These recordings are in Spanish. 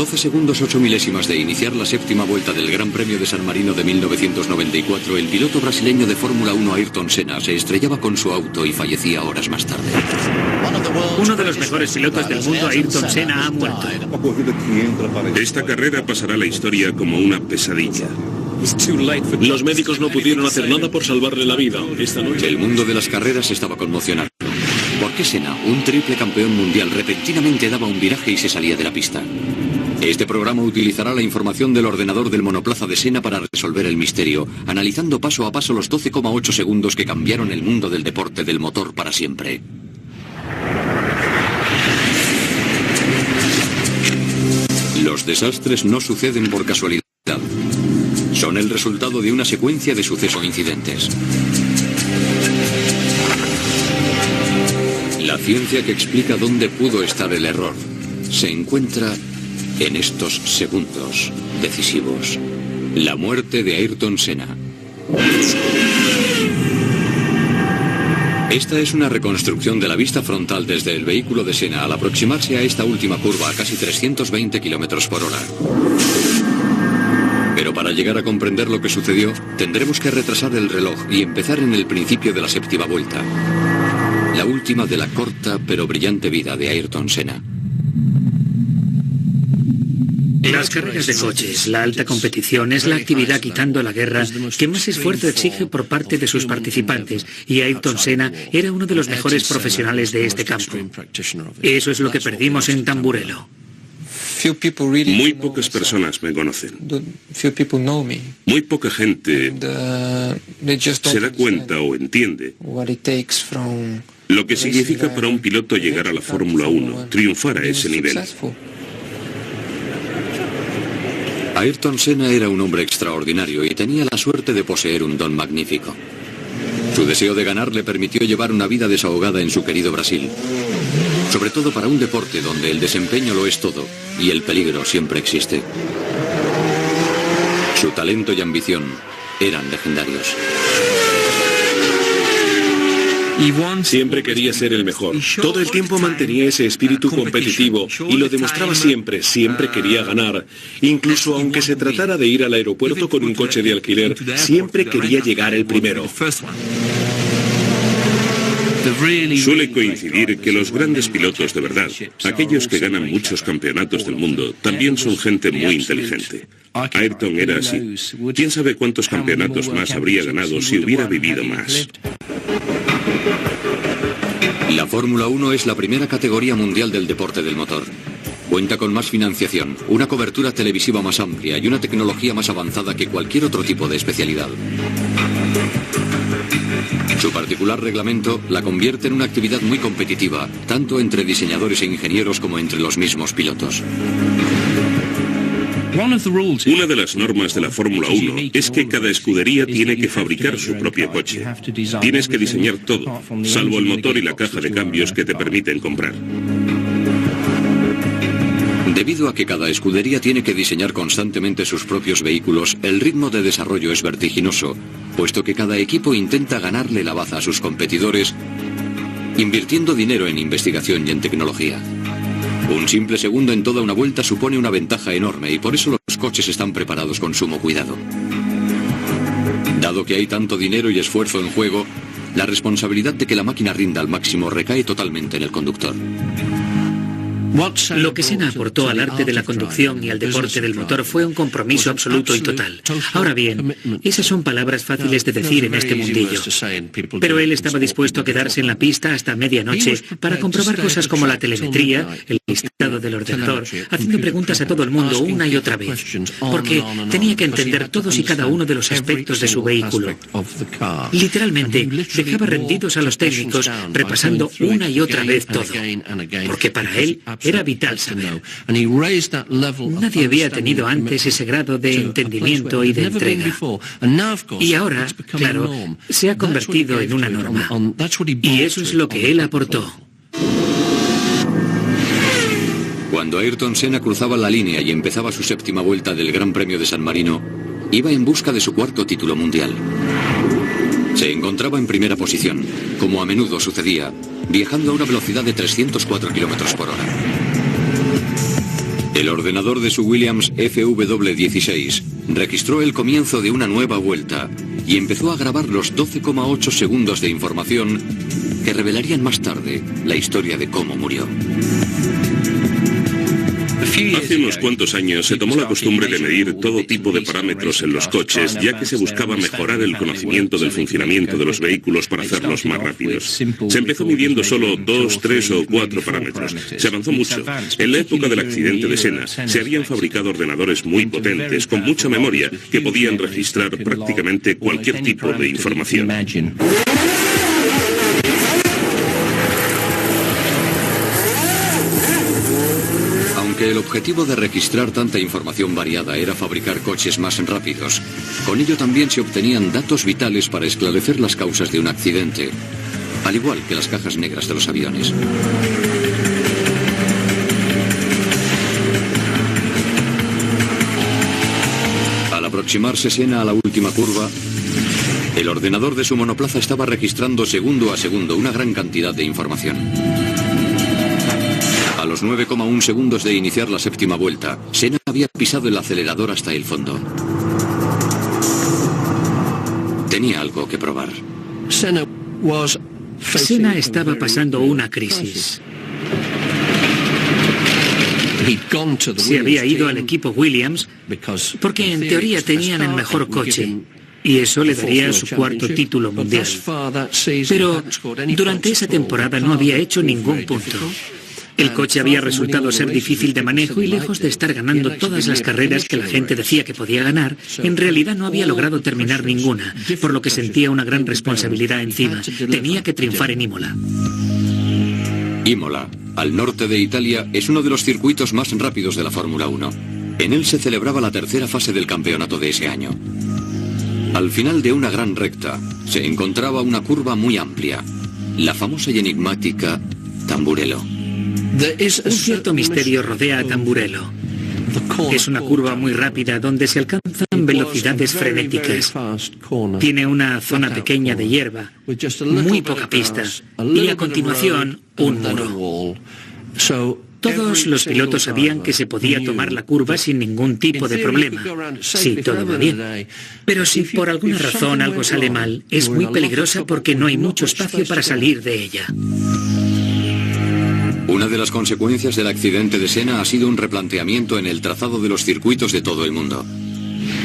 12 segundos 8 milésimas de iniciar la séptima vuelta del Gran Premio de San Marino de 1994, el piloto brasileño de Fórmula 1 Ayrton Senna se estrellaba con su auto y fallecía horas más tarde. Uno de los mejores pilotos del mundo, Ayrton Senna, ha muerto. Esta carrera pasará a la historia como una pesadilla. Los médicos no pudieron hacer nada por salvarle la vida. Esta noche el mundo de las carreras estaba conmocionado. ¿Por qué Senna, un triple campeón mundial, repentinamente daba un viraje y se salía de la pista? Este programa utilizará la información del ordenador del monoplaza de Senna para resolver el misterio, analizando paso a paso los 12,8 segundos que cambiaron el mundo del deporte del motor para siempre. Los desastres no suceden por casualidad. Son el resultado de una secuencia de sucesos o incidentes. La ciencia que explica dónde pudo estar el error se encuentra en estos segundos decisivos. La muerte de Ayrton Senna. Esta es una reconstrucción de la vista frontal desde el vehículo de Senna al aproximarse a esta última curva a casi 320 km por hora. Pero para llegar a comprender lo que sucedió, tendremos que retrasar el reloj y empezar en el principio de la séptima vuelta. La última de la corta pero brillante vida de Ayrton Senna. Las carreras de coches, la alta competición, es la actividad, quitando la guerra, que más esfuerzo exige por parte de sus participantes, y Ayrton Senna era uno de los mejores profesionales de este campo. Eso es lo que perdimos en Tamburello. Muy pocas personas me conocen. Muy poca gente se da cuenta o entiende lo que significa para un piloto llegar a la Fórmula 1, triunfar a ese nivel. Ayrton Senna era un hombre extraordinario y tenía la suerte de poseer un don magnífico. Su deseo de ganar le permitió llevar una vida desahogada en su querido Brasil. Sobre todo para un deporte donde el desempeño lo es todo y el peligro siempre existe. Su talento y ambición eran legendarios. siempre quería ser el mejor. Todo el tiempo mantenía ese espíritu competitivo y lo demostraba siempre, siempre quería ganar. Incluso aunque se tratara de ir al aeropuerto con un coche de alquiler, siempre quería llegar el primero. Suele coincidir que los grandes pilotos de verdad, aquellos que ganan muchos campeonatos del mundo, también son gente muy inteligente. Ayrton era así. ¿Quién sabe cuántos campeonatos más habría ganado si hubiera vivido más? La Fórmula 1 es la primera categoría mundial del deporte del motor. Cuenta con más financiación, una cobertura televisiva más amplia y una tecnología más avanzada que cualquier otro tipo de especialidad. Su particular reglamento la convierte en una actividad muy competitiva, tanto entre diseñadores e ingenieros como entre los mismos pilotos. Una de las normas de la Fórmula 1 es que cada escudería tiene que fabricar su propio coche. Tienes que diseñar todo, salvo el motor y la caja de cambios que te permiten comprar. Debido a que cada escudería tiene que diseñar constantemente sus propios vehículos, el ritmo de desarrollo es vertiginoso, puesto que cada equipo intenta ganarle la baza a sus competidores, invirtiendo dinero en investigación y en tecnología. Un simple segundo en toda una vuelta supone una ventaja enorme y por eso los coches están preparados con sumo cuidado. Dado que hay tanto dinero y esfuerzo en juego, la responsabilidad de que la máquina rinda al máximo recae totalmente en el conductor. Lo que Senna aportó al arte de la conducción y al deporte del motor fue un compromiso absoluto y total. Ahora bien, esas son palabras fáciles de decir en este mundillo. Pero él estaba dispuesto a quedarse en la pista hasta medianoche para comprobar cosas como la telemetría, el listado del ordenador, haciendo preguntas a todo el mundo una y otra vez. Porque tenía que entender todos y cada uno de los aspectos de su vehículo. Literalmente, dejaba rendidos a los técnicos repasando una y otra vez todo. Porque para él era vital saber. Nadie había tenido antes ese grado de entendimiento y de entrega. Y ahora, claro, se ha convertido en una norma. Y eso es lo que él aportó. Cuando Ayrton Senna cruzaba la línea y empezaba su séptima vuelta del Gran Premio de San Marino, iba en busca de su cuarto título mundial. Se encontraba en primera posición, como a menudo sucedía, viajando a una velocidad de 304 km por hora. El ordenador de su Williams FW16 registró el comienzo de una nueva vuelta y empezó a grabar los 12,8 segundos de información que revelarían más tarde la historia de cómo murió. Hace unos cuantos años se tomó la costumbre de medir todo tipo de parámetros en los coches, ya que se buscaba mejorar el conocimiento del funcionamiento de los vehículos para hacerlos más rápidos. Se empezó midiendo solo 2, 3 o 4 parámetros. Se avanzó mucho. En la época del accidente de Senna, se habían fabricado ordenadores muy potentes, con mucha memoria, que podían registrar prácticamente cualquier tipo de información. El objetivo de registrar tanta información variada era fabricar coches más rápidos. Con ello también se obtenían datos vitales para esclarecer las causas de un accidente, al igual que las cajas negras de los aviones. Al aproximarse Senna a la última curva, el ordenador de su monoplaza estaba registrando segundo a segundo una gran cantidad de información. A los 9,1 segundos de iniciar la séptima vuelta, Senna había pisado el acelerador hasta el fondo. Tenía algo que probar. Senna estaba pasando una crisis. Se había ido al equipo Williams porque en teoría tenían el mejor coche y eso le daría su cuarto título mundial. Pero durante esa temporada no había hecho ningún punto. El coche había resultado ser difícil de manejo y lejos de estar ganando todas las carreras que la gente decía que podía ganar, en realidad no había logrado terminar ninguna, por lo que sentía una gran responsabilidad encima. Tenía que triunfar en Imola. Imola, al norte de Italia, es uno de los circuitos más rápidos de la Fórmula 1. En él se celebraba la tercera fase del campeonato de ese año. Al final de una gran recta, se encontraba una curva muy amplia, la famosa y enigmática Tamburello. Un cierto misterio rodea a Tamburello. Es una curva muy rápida donde se alcanzan velocidades frenéticas. Tiene una zona pequeña de hierba, muy poca pista y a continuación un muro. Todos los pilotos sabían que se podía tomar la curva sin ningún tipo de problema. Sí, todo va bien. Pero si por alguna razón algo sale mal, es muy peligrosa porque no hay mucho espacio para salir de ella. Una de las consecuencias del accidente de Senna ha sido un replanteamiento en el trazado de los circuitos de todo el mundo.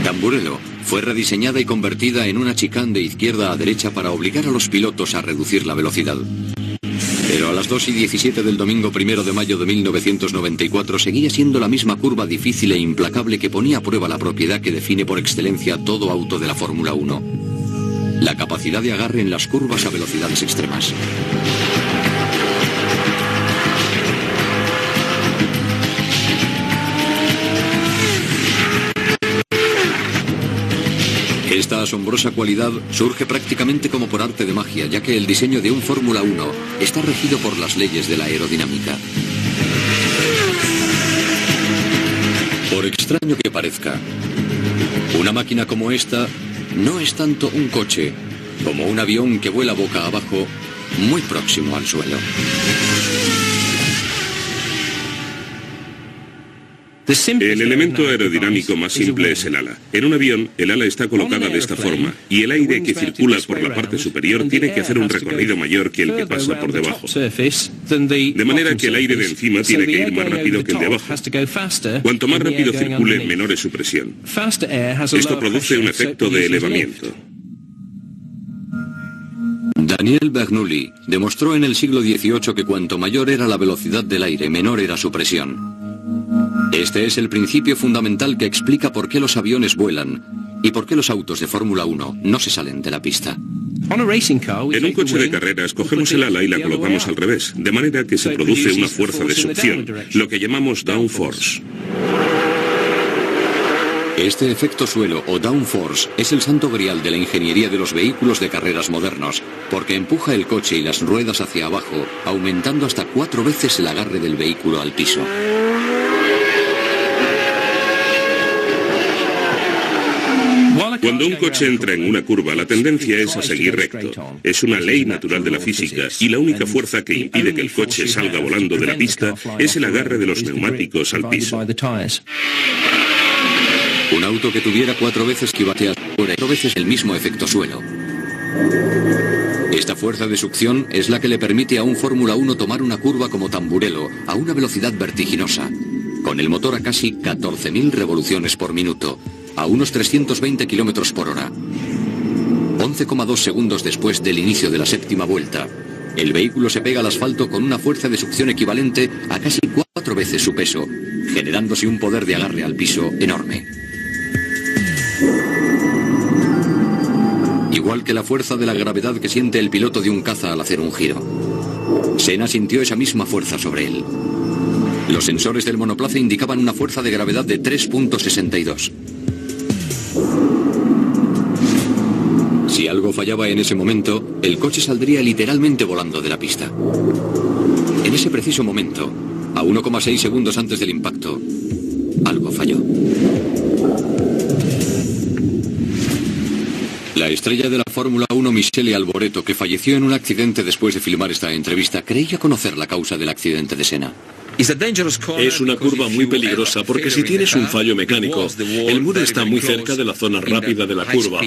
Tamburello fue rediseñada y convertida en una chicane de izquierda a derecha para obligar a los pilotos a reducir la velocidad. Pero a las 2:17 del domingo 1 de mayo de 1994 seguía siendo la misma curva difícil e implacable que ponía a prueba la propiedad que define por excelencia todo auto de la Fórmula 1. La capacidad de agarre en las curvas a velocidades extremas. Esta asombrosa cualidad surge prácticamente como por arte de magia, ya que el diseño de un Fórmula 1 está regido por las leyes de la aerodinámica. Por extraño que parezca, una máquina como esta no es tanto un coche como un avión que vuela boca abajo, muy próximo al suelo. El elemento aerodinámico más simple es el ala. En un avión, el ala está colocada de esta forma, y el aire que circula por la parte superior tiene que hacer un recorrido mayor que el que pasa por debajo. De manera que el aire de encima tiene que ir más rápido que el de abajo. Cuanto más rápido circule, menor es su presión. Esto produce un efecto de elevamiento. Daniel Bernoulli demostró en el siglo XVIII que cuanto mayor era la velocidad del aire, menor era su presión. Este es el principio fundamental que explica por qué los aviones vuelan y por qué los autos de Fórmula 1 no se salen de la pista. En un coche de carreras cogemos el ala y la colocamos al revés, de manera que se produce una fuerza de succión, lo que llamamos downforce. Este efecto suelo o downforce es el santo grial de la ingeniería de los vehículos de carreras modernos, porque empuja el coche y las ruedas hacia abajo, aumentando hasta 4 veces el agarre del vehículo al piso. Cuando un coche entra en una curva, la tendencia es a seguir recto. Es una ley natural de la física y la única fuerza que impide que el coche salga volando de la pista es el agarre de los neumáticos al piso. Un auto que tuviera 4 veces que batea fuera y 4 veces el mismo efecto suelo. Esta fuerza de succión es la que le permite a un Fórmula 1 tomar una curva como Tamburello a una velocidad vertiginosa, con el motor a casi 14.000 revoluciones por minuto, a unos 320 km por hora. 11,2 segundos después del inicio de la 7ª vuelta, el vehículo se pega al asfalto con una fuerza de succión equivalente a casi 4 veces su peso, generándose un poder de agarre al piso enorme. Igual que la fuerza de la gravedad que siente el piloto de un caza al hacer un giro. Senna sintió esa misma fuerza sobre él. Los sensores del monoplaza indicaban una fuerza de gravedad de 3.62. Si algo fallaba en ese momento, el coche saldría literalmente volando de la pista. En ese preciso momento, a 1,6 segundos antes del impacto, algo falló. La estrella de la Fórmula 1, Michele Alboreto, que falleció en un accidente después de filmar esta entrevista, creía conocer la causa del accidente de Senna. Es una curva muy peligrosa porque si tienes un fallo mecánico, el muro está muy cerca de la zona rápida de la curva.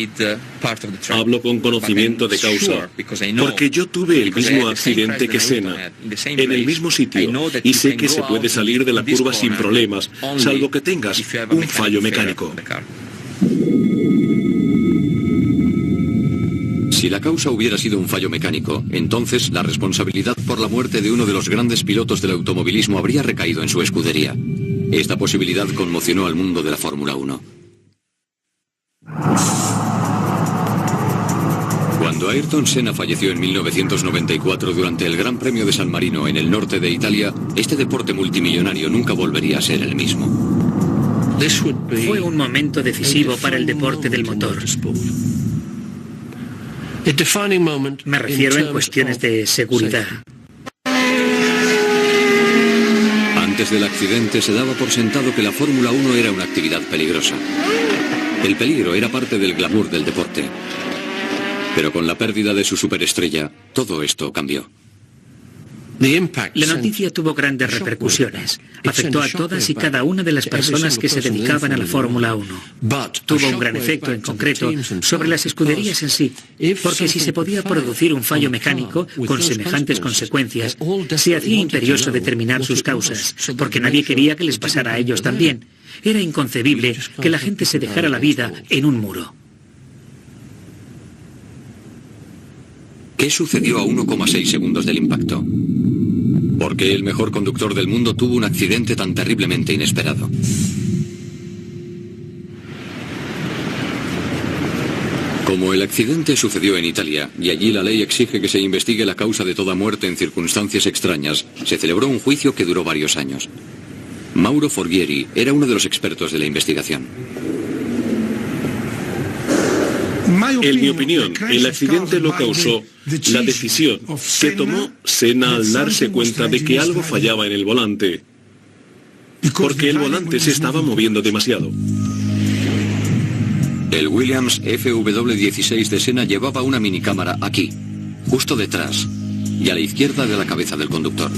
Hablo con conocimiento de causa, porque yo tuve el mismo accidente que Senna, en el mismo sitio, y sé que se puede salir de la curva sin problemas, salvo que tengas un fallo mecánico. Si la causa hubiera sido un fallo mecánico, entonces la responsabilidad por la muerte de uno de los grandes pilotos del automovilismo habría recaído en su escudería. Esta posibilidad conmocionó al mundo de la Fórmula 1. Cuando Ayrton Senna falleció en 1994 durante el Gran Premio de San Marino en el norte de Italia, este deporte multimillonario nunca volvería a ser el mismo. Fue un momento decisivo para el deporte del motor. Me refiero en cuestiones de seguridad. Antes del accidente se daba por sentado que la Fórmula 1 era una actividad peligrosa. El peligro era parte del glamour del deporte. Pero con la pérdida de su superestrella, todo esto cambió. La noticia tuvo grandes repercusiones. Afectó a todas y cada una de las personas que se dedicaban a la Fórmula 1. Tuvo un gran efecto, en concreto, sobre las escuderías en sí, porque si se podía producir un fallo mecánico con semejantes consecuencias, se hacía imperioso determinar sus causas, porque nadie quería que les pasara a ellos también. Era inconcebible que la gente se dejara la vida en un muro. ¿Qué sucedió a 1,6 segundos del impacto? ¿Por qué el mejor conductor del mundo tuvo un accidente tan terriblemente inesperado? Como el accidente sucedió en Italia, y allí la ley exige que se investigue la causa de toda muerte en circunstancias extrañas, se celebró un juicio que duró varios años. Mauro Forghieri era uno de los expertos de la investigación. En mi opinión, el accidente lo causó la decisión que tomó Senna al darse cuenta de que algo fallaba en el volante, porque el volante se estaba moviendo demasiado. El Williams FW16 de Senna llevaba una minicámara aquí, justo detrás, y a la izquierda de la cabeza del conductor.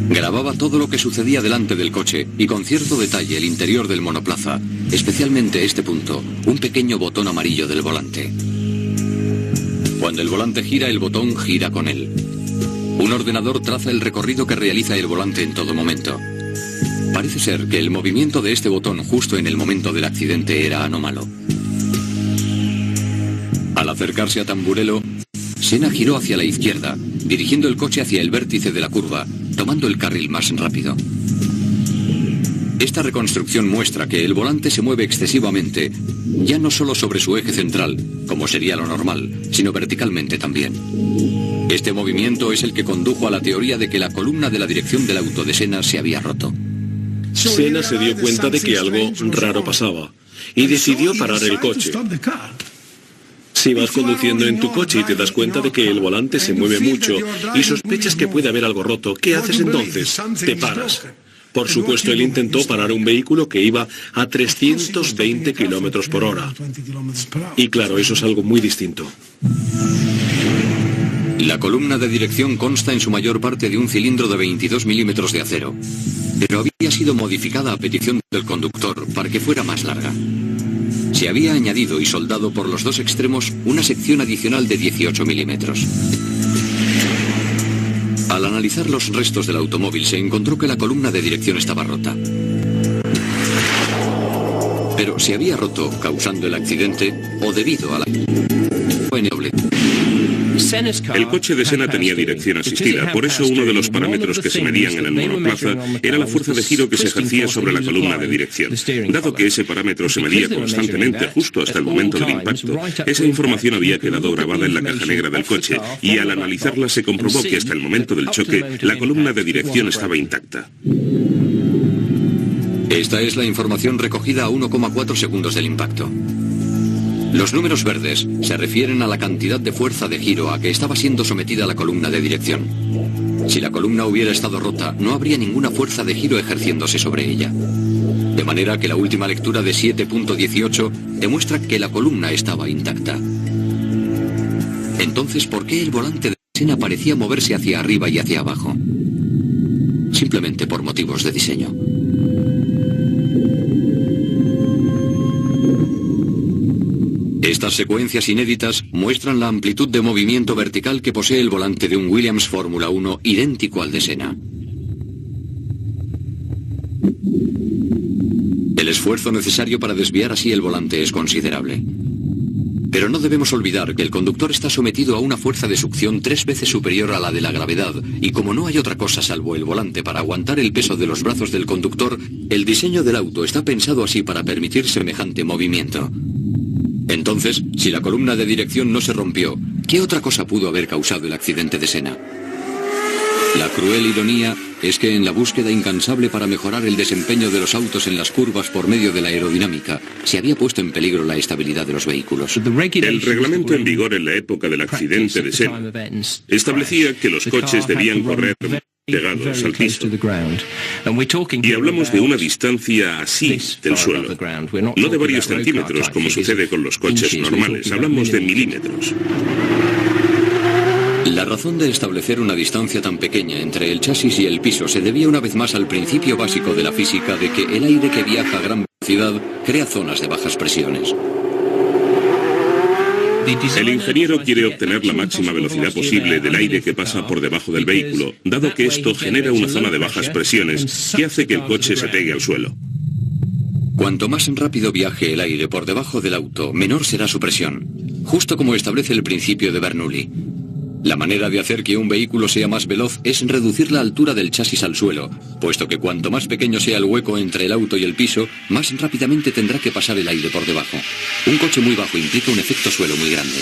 Grababa todo lo que sucedía delante del coche y con cierto detalle el interior del monoplaza, especialmente este punto, un pequeño botón amarillo del volante. Cuando el volante gira, el botón gira con él. Un ordenador traza el recorrido que realiza el volante en todo momento. Parece ser que el movimiento de este botón justo en el momento del accidente era anómalo. Al acercarse a Tamburello, Senna giró hacia la izquierda, dirigiendo el coche hacia el vértice de la curva, tomando el carril más rápido. Esta reconstrucción muestra que el volante se mueve excesivamente, ya no solo sobre su eje central, como sería lo normal, sino verticalmente también. Este movimiento es el que condujo a la teoría de que la columna de la dirección del auto de Senna se había roto. Senna se dio cuenta de que algo raro pasaba y decidió parar el coche. Si vas conduciendo en tu coche y te das cuenta de que el volante se mueve mucho y sospechas que puede haber algo roto, ¿qué haces entonces? Te paras. Por supuesto, él intentó parar un vehículo que iba a 320 kilómetros por hora. Y claro, eso es algo muy distinto. La columna de dirección consta en su mayor parte de un cilindro de 22 milímetros de acero, pero había sido modificada a petición del conductor para que fuera más larga. Se había añadido y soldado por los dos extremos una sección adicional de 18 milímetros. Al analizar los restos del automóvil se encontró que la columna de dirección estaba rota. Pero se había roto causando el accidente o debido a la... El coche de Senna tenía dirección asistida, por eso uno de los parámetros que se medían en el monoplaza era la fuerza de giro que se ejercía sobre la columna de dirección. Dado que ese parámetro se medía constantemente justo hasta el momento del impacto, esa información había quedado grabada en la caja negra del coche y al analizarla se comprobó que hasta el momento del choque la columna de dirección estaba intacta. Esta es la información recogida a 1,4 segundos del impacto. Los números verdes se refieren a la cantidad de fuerza de giro a que estaba siendo sometida la columna de dirección. Si la columna hubiera estado rota, no habría ninguna fuerza de giro ejerciéndose sobre ella. De manera que la última lectura de 7.18 demuestra que la columna estaba intacta. Entonces, ¿por qué el volante de Senna parecía moverse hacia arriba y hacia abajo? Simplemente por motivos de diseño. Estas secuencias inéditas muestran la amplitud de movimiento vertical que posee el volante de un Williams Fórmula 1 idéntico al de Senna. El esfuerzo necesario para desviar así el volante es considerable. Pero no debemos olvidar que el conductor está sometido a una fuerza de succión 3 veces superior a la de la gravedad, y como no hay otra cosa salvo el volante para aguantar el peso de los brazos del conductor, el diseño del auto está pensado así para permitir semejante movimiento. Entonces, si la columna de dirección no se rompió, ¿qué otra cosa pudo haber causado el accidente de Senna? La cruel ironía es que en la búsqueda incansable para mejorar el desempeño de los autos en las curvas por medio de la aerodinámica, se había puesto en peligro la estabilidad de los vehículos. El reglamento en vigor en la época del accidente de Senna establecía que los coches debían correr pegados al piso. Y hablamos de una distancia así del suelo, no de varios centímetros como sucede con los coches normales, hablamos de milímetros. La razón de establecer una distancia tan pequeña entre el chasis y el piso se debía una vez más al principio básico de la física de que el aire que viaja a gran velocidad crea zonas de bajas presiones. El ingeniero quiere obtener la máxima velocidad posible del aire que pasa por debajo del vehículo, dado que esto genera una zona de bajas presiones que hace que el coche se pegue al suelo. Cuanto más rápido viaje el aire por debajo del auto, menor será su presión, justo como establece el principio de Bernoulli. La manera de hacer que un vehículo sea más veloz es reducir la altura del chasis al suelo, puesto que cuanto más pequeño sea el hueco entre el auto y el piso, más rápidamente tendrá que pasar el aire por debajo. Un coche muy bajo implica un efecto suelo muy grande.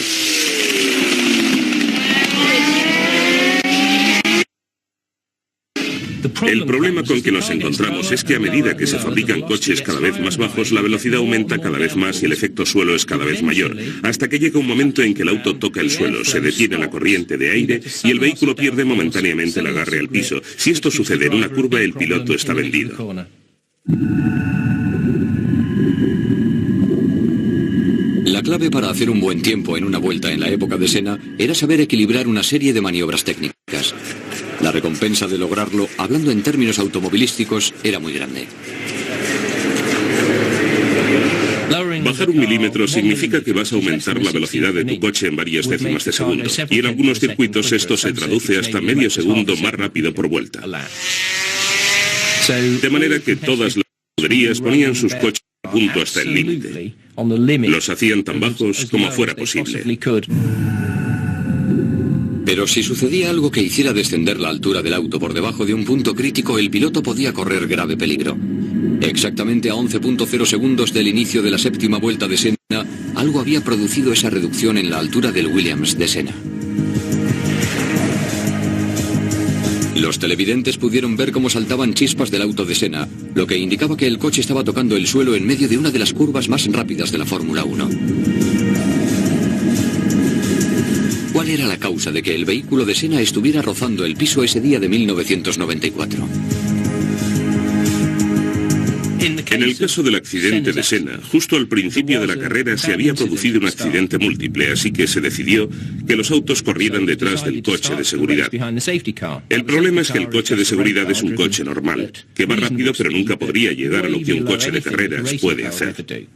El problema con que nos encontramos es que a medida que se fabrican coches cada vez más bajos, la velocidad aumenta cada vez más y el efecto suelo es cada vez mayor, hasta que llega un momento en que el auto toca el suelo, se detiene la corriente de aire y el vehículo pierde momentáneamente el agarre al piso. Si esto sucede en una curva, el piloto está vendido. La clave para hacer un buen tiempo en una vuelta en la época de Senna era saber equilibrar una serie de maniobras técnicas. La recompensa de lograrlo, hablando en términos automovilísticos, era muy grande. Bajar 1 milímetro significa que vas a aumentar la velocidad de tu coche en varias décimas de segundo, y en algunos circuitos esto se traduce hasta medio segundo más rápido por vuelta. De manera que todas las escuderías ponían sus coches a punto hasta el límite. Los hacían tan bajos como fuera posible. Pero si sucedía algo que hiciera descender la altura del auto por debajo de un punto crítico, el piloto podía correr grave peligro. Exactamente a 11.0 segundos del inicio de la séptima vuelta de Senna, algo había producido esa reducción en la altura del Williams de Senna. Los televidentes pudieron ver cómo saltaban chispas del auto de Senna, lo que indicaba que el coche estaba tocando el suelo en medio de una de las curvas más rápidas de la Fórmula 1. ¿Cuál era la causa de que el vehículo de Senna estuviera rozando el piso ese día de 1994? En el caso del accidente de Senna, justo al principio de la carrera se había producido un accidente múltiple, así que se decidió que los autos corrieran detrás del coche de seguridad. El problema es que el coche de seguridad es un coche normal, que va rápido pero nunca podría llegar a lo que un coche de carreras puede hacer.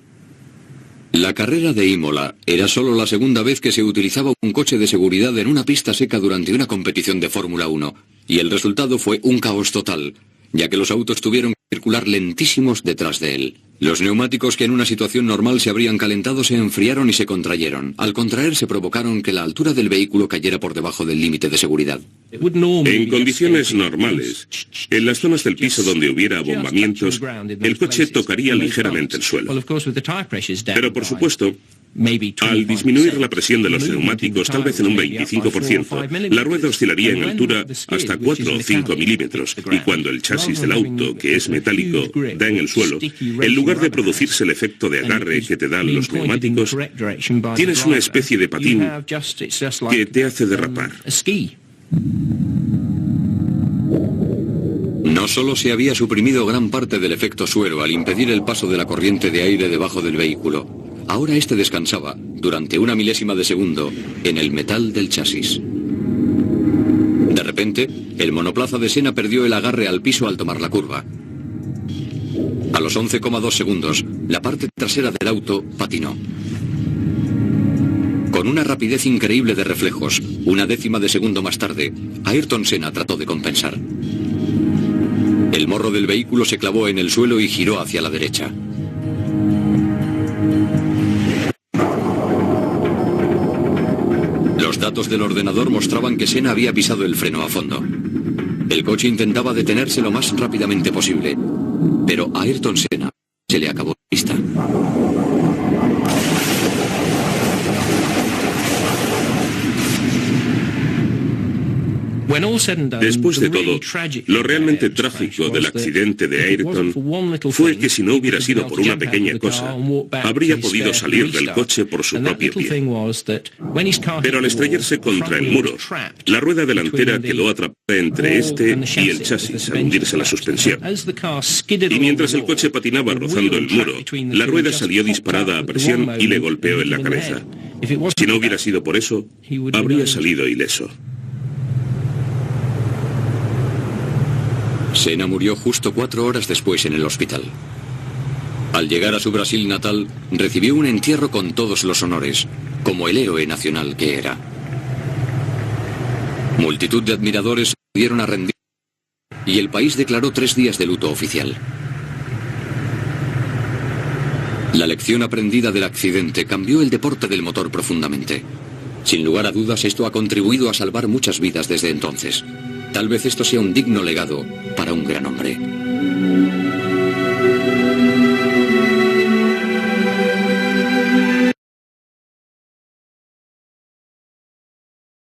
La carrera de Imola era solo la segunda vez que se utilizaba un coche de seguridad en una pista seca durante una competición de Fórmula 1, y el resultado fue un caos total, ya que los autos tuvieron que circular lentísimos detrás de él. Los neumáticos que en una situación normal se habrían calentado se enfriaron y se contrayeron. Al contraerse provocaron que la altura del vehículo cayera por debajo del límite de seguridad. En condiciones normales, en las zonas del piso donde hubiera abombamientos, el coche tocaría ligeramente el suelo. Pero por supuesto, al disminuir la presión de los neumáticos, tal vez en un 25%, la rueda oscilaría en altura hasta 4 o 5 milímetros, y cuando el chasis del auto, que es metálico, da en el suelo, en lugar de producirse el efecto de agarre que te dan los neumáticos, tienes una especie de patín que te hace derrapar. No solo se había suprimido gran parte del efecto suero al impedir el paso de la corriente de aire debajo del vehículo, ahora este descansaba, durante una milésima de segundo, en el metal del chasis. De repente, el monoplaza de Senna perdió el agarre al piso al tomar la curva. A los 11,2 segundos, la parte trasera del auto patinó. Con una rapidez increíble de reflejos, una décima de segundo más tarde, Ayrton Senna trató de compensar. El morro del vehículo se clavó en el suelo y giró hacia la derecha. Los datos del ordenador mostraban que Senna había pisado el freno a fondo. El coche intentaba detenerse lo más rápidamente posible, pero a Ayrton Senna se le acabó la pista. Después de todo, lo realmente trágico del accidente de Ayrton fue que si no hubiera sido por una pequeña cosa, habría podido salir del coche por su propio pie. Pero al estrellarse contra el muro, la rueda delantera quedó atrapada entre este y el chasis al hundirse la suspensión. Y mientras el coche patinaba rozando el muro, la rueda salió disparada a presión y le golpeó en la cabeza. Si no hubiera sido por eso, habría salido ileso. Senna murió justo 4 horas después en el hospital. Al llegar a su Brasil natal, recibió un entierro con todos los honores, como el héroe nacional que era. Multitud de admiradores acudieron a rendir y el país declaró 3 días de luto oficial. La lección aprendida del accidente cambió el deporte del motor profundamente. Sin lugar a dudas, esto ha contribuido a salvar muchas vidas desde entonces. Tal vez esto sea un digno legado para un gran hombre.